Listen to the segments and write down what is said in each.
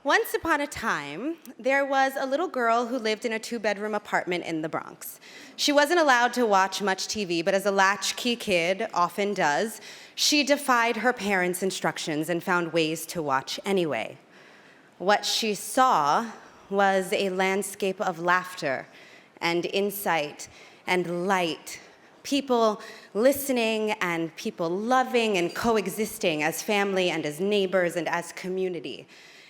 Once upon a time, there was a little girl who lived in a two-bedroom apartment in the Bronx. She wasn't allowed to watch much TV, but as a latchkey kid often does, she defied her parents' instructions and found ways to watch anyway. What she saw was a landscape of laughter and insight and light, people listening and people loving and coexisting as family and as neighbors and as community.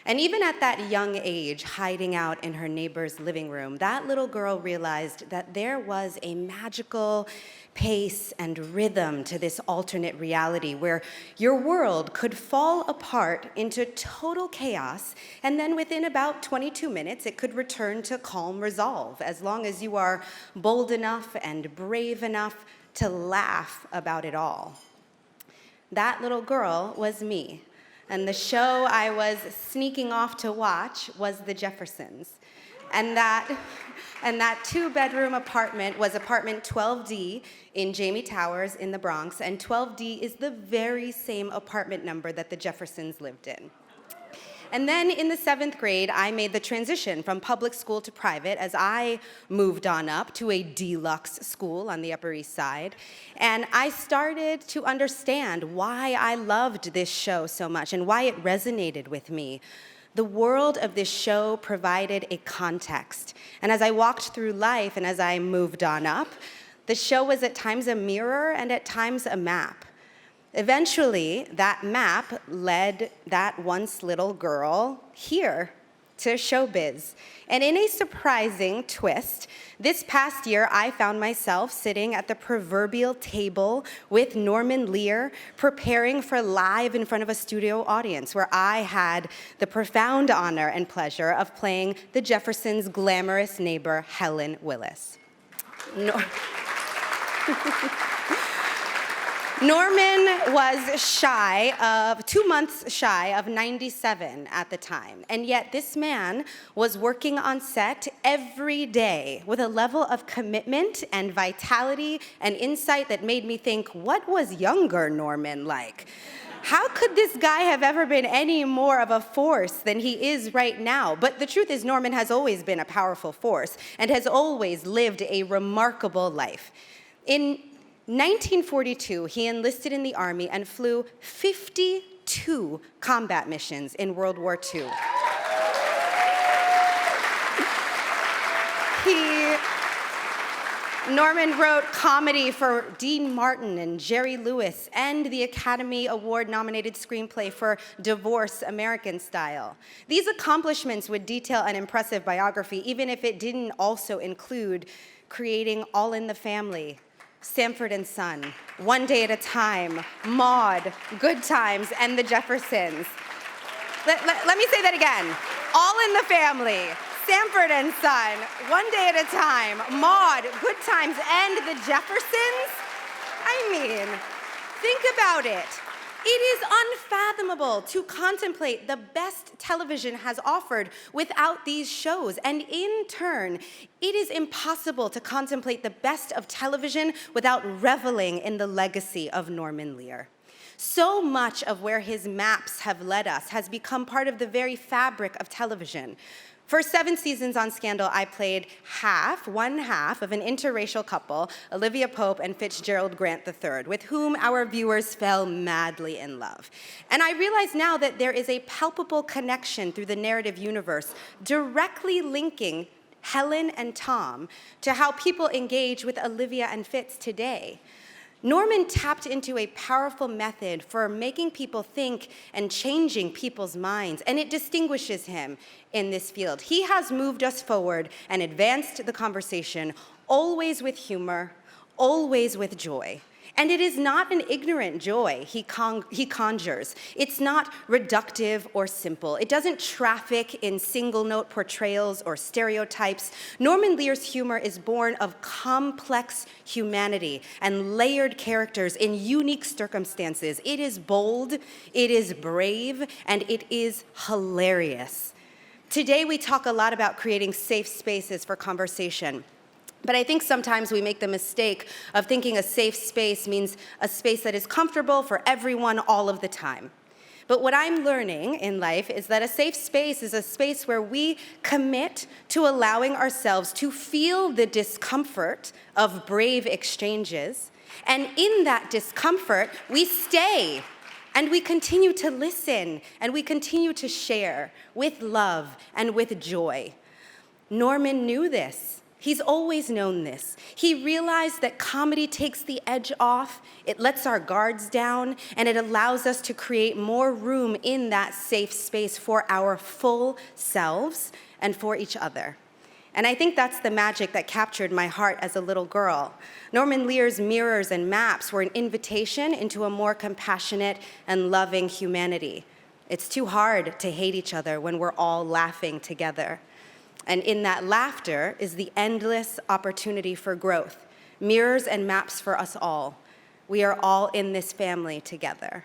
And even at that young age, hiding out in her neighbor's living room, that little girl realized that there was a magical pace and rhythm to this alternate reality where your world could fall apart into total chaos, and then within about 22 minutes, it could return to calm resolve, as long as you are bold enough and brave enough to laugh about it all. That little girl was me. And the show I was sneaking off to watch was The Jeffersons. And that two-bedroom apartment was apartment 12D in Jamie Towers in the Bronx, and 12D is the very same apartment number that the Jeffersons lived in. And then in the 7th grade, I made the transition from public school to private as I moved on up to a deluxe school on the Upper East Side. And I started to understand why I loved this show so much and why it resonated with me. The world of this show provided a context. And as I walked through life and as I moved on up, the show was at times a mirror and at times a map. Eventually, that map led that once little girl here to showbiz. And in a surprising twist, this past year, I found myself sitting at the proverbial table with Norman Lear, preparing for live in front of a studio audience, where I had the profound honor and pleasure of playing the Jeffersons' glamorous neighbor, Helen Willis. Norman was 2 months shy of 97 at the time, and yet this man was working on set every day with a level of commitment and vitality and insight that made me think, what was younger Norman like? How could this guy have ever been any more of a force than he is right now? But the truth is, Norman has always been a powerful force and has always lived a remarkable life. In 1942, he enlisted in the Army and flew 52 combat missions in World War II. Norman wrote comedy for Dean Martin and Jerry Lewis and the Academy Award-nominated screenplay for Divorce, American Style. These accomplishments would detail an impressive biography, even if it didn't also include creating All in the Family, Sanford and Son, One Day at a Time, Maude, Good Times, and The Jeffersons. Let me say that again. All in the Family, Sanford and Son, One Day at a Time, Maude, Good Times, and The Jeffersons? I mean, think about it. It is unfathomable to contemplate the best television has offered without these shows. And in turn, it is impossible to contemplate the best of television without reveling in the legacy of Norman Lear. So much of where his maps have led us has become part of the very fabric of television. For 7 seasons on Scandal, I played one half of an interracial couple, Olivia Pope and Fitzgerald Grant III, with whom our viewers fell madly in love. And I realize now that there is a palpable connection through the narrative universe directly linking Helen and Tom to how people engage with Olivia and Fitz today. Norman tapped into a powerful method for making people think and changing people's minds, and it distinguishes him in this field. He has moved us forward and advanced the conversation, always with humor, always with joy. And it is not an ignorant joy he conjures. It's not reductive or simple. It doesn't traffic in single-note portrayals or stereotypes. Norman Lear's humor is born of complex humanity and layered characters in unique circumstances. It is bold, it is brave, and it is hilarious. Today, we talk a lot about creating safe spaces for conversation. But I think sometimes we make the mistake of thinking a safe space means a space that is comfortable for everyone all of the time. But what I'm learning in life is that a safe space is a space where we commit to allowing ourselves to feel the discomfort of brave exchanges. And in that discomfort, we stay and we continue to listen and we continue to share with love and with joy. Norman knew this. He's always known this. He realized that comedy takes the edge off, it lets our guards down, and it allows us to create more room in that safe space for our full selves and for each other. And I think that's the magic that captured my heart as a little girl. Norman Lear's mirrors and maps were an invitation into a more compassionate and loving humanity. It's too hard to hate each other when we're all laughing together. And in that laughter is the endless opportunity for growth. Mirrors and maps for us all. We are all in this family together.